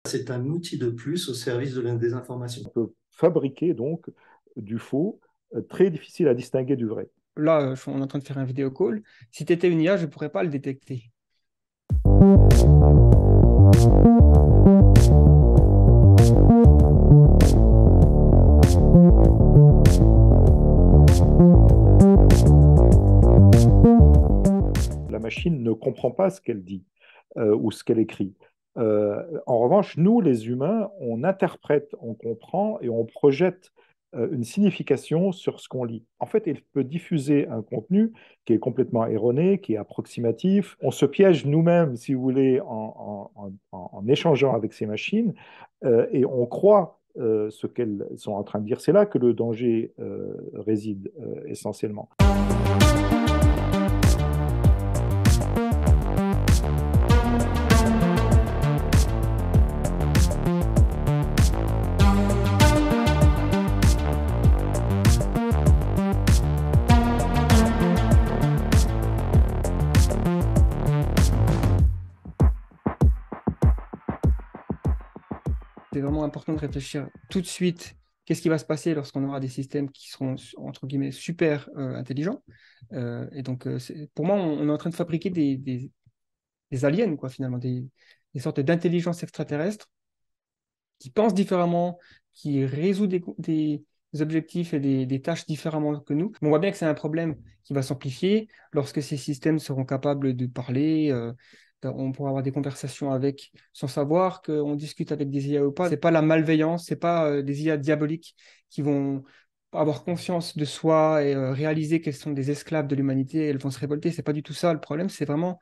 C'est un outil de plus au service de la désinformation. On peut fabriquer donc du faux, très difficile à distinguer du vrai. Là, on est en train de faire un vidéo call. Si tu étais une IA, je ne pourrais pas le détecter. La machine ne comprend pas ce qu'elle dit ou ce qu'elle écrit. En revanche, nous, les humains, on interprète, on comprend et on projette une signification sur ce qu'on lit. En fait, il peut diffuser un contenu qui est complètement erroné, qui est approximatif. On se piège nous-mêmes, si vous voulez, en échangeant avec ces machines et on croit ce qu'elles sont en train de dire. C'est là que le danger réside essentiellement. C'est vraiment important de réfléchir tout de suite. Qu'est-ce qui va se passer lorsqu'on aura des systèmes qui seront, entre guillemets, super intelligents. Et donc, pour moi, on est en train de fabriquer des aliens, quoi, finalement, des sortes d'intelligence extraterrestres qui pensent différemment, qui résout des objectifs et des tâches différemment que nous. Mais on voit bien que c'est un problème qui va s'amplifier lorsque ces systèmes seront capables de parler. On pourra avoir des conversations avec sans savoir qu'on discute avec des IA ou pas. C'est pas la malveillance, c'est pas des IA diaboliques qui vont avoir conscience de soi et réaliser qu'elles sont des esclaves de l'humanité et elles vont se révolter. C'est pas du tout ça le problème. C'est vraiment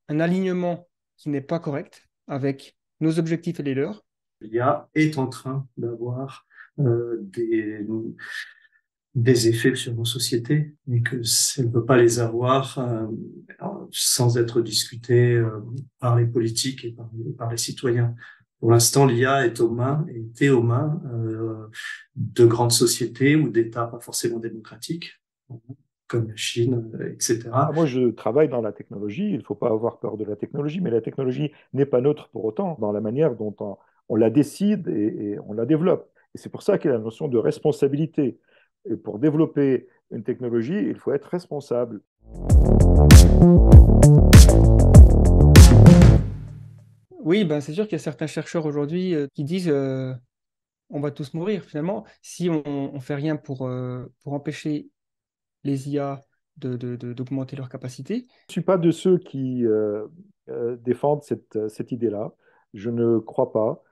un alignement qui n'est pas correct avec nos objectifs et les leurs. L'IA est en train d'avoir euh, des, des effets sur nos sociétés et que elle ne peut pas les avoir sans être discutée par les politiques et par les citoyens. Pour l'instant, l'IA est aux mains, était aux mains de grandes sociétés ou d'États pas forcément démocratiques, comme la Chine, etc. Ah, moi, je travaille dans la technologie. Il ne faut pas avoir peur de la technologie, mais la technologie n'est pas neutre pour autant dans la manière dont on la décide et on la développe. Et c'est pour ça qu'il y a la notion de responsabilité. Et pour développer une technologie, il faut être responsable. Oui, ben, c'est sûr qu'il y a certains chercheurs aujourd'hui qui disent on va tous mourir finalement si on ne fait rien pour empêcher les IA d'augmenter leurs capacités. Je ne suis pas de ceux qui défendent cette idée-là. Je ne crois pas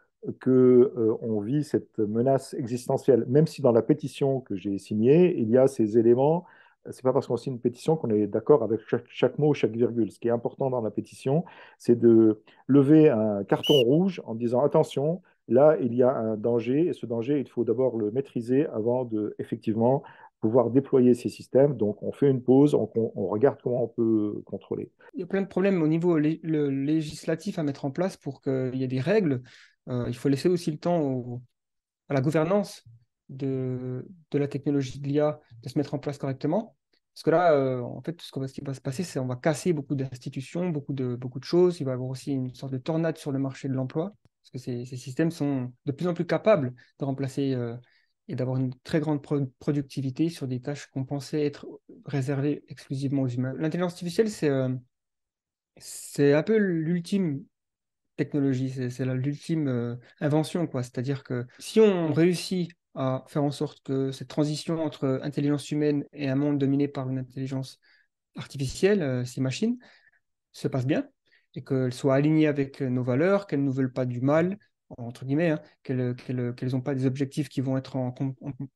qu'on vit cette menace existentielle, même si dans la pétition que j'ai signée, il y a ces éléments. C'est pas parce qu'on signe une pétition qu'on est d'accord avec chaque mot, chaque virgule. Ce qui est important dans la pétition, c'est de lever un carton rouge en disant attention, là, il y a un danger, et ce danger, il faut d'abord le maîtriser avant de effectivement pouvoir déployer ces systèmes. Donc, on fait une pause, on regarde comment on peut contrôler. Il y a plein de problèmes au niveau législatif à mettre en place pour qu'il y ait des règles. Il faut laisser aussi le temps à la gouvernance de la technologie de l'IA de se mettre en place correctement. Parce que là, en fait, ce qui va se passer, c'est qu'on va casser beaucoup d'institutions, beaucoup de choses. Il va y avoir aussi une sorte de tornade sur le marché de l'emploi, parce que ces systèmes sont de plus en plus capables de remplacer et d'avoir une très grande productivité sur des tâches qu'on pensait être réservées exclusivement aux humains. L'intelligence artificielle, c'est un peu l'ultime technologie, c'est l'ultime invention, quoi. C'est-à-dire que si on réussit à faire en sorte que cette transition entre intelligence humaine et un monde dominé par une intelligence artificielle, ces machines, se passe bien et qu'elles soient alignées avec nos valeurs, qu'elles ne nous veulent pas du mal, entre guillemets, hein, qu'elles n'ont pas des objectifs qui vont être en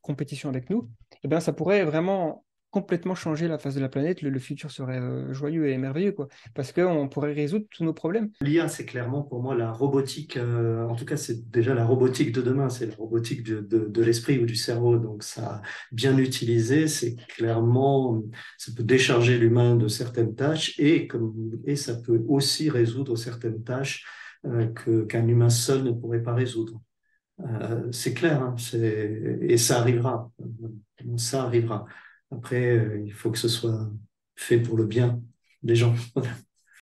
compétition avec nous, eh bien, ça pourrait vraiment complètement changer la face de la planète. Le futur serait joyeux et merveilleux, quoi, parce qu'on pourrait résoudre tous nos problèmes. L'IA, c'est clairement pour moi la robotique, en tout cas, c'est déjà la robotique de demain, c'est la robotique de l'esprit ou du cerveau. Donc, ça, bien utilisé, c'est clairement, ça peut décharger l'humain de certaines tâches et ça peut aussi résoudre certaines tâches qu'un humain seul ne pourrait pas résoudre. C'est clair, hein, et ça arrivera. Ça arrivera. Après, il faut que ce soit fait pour le bien des gens.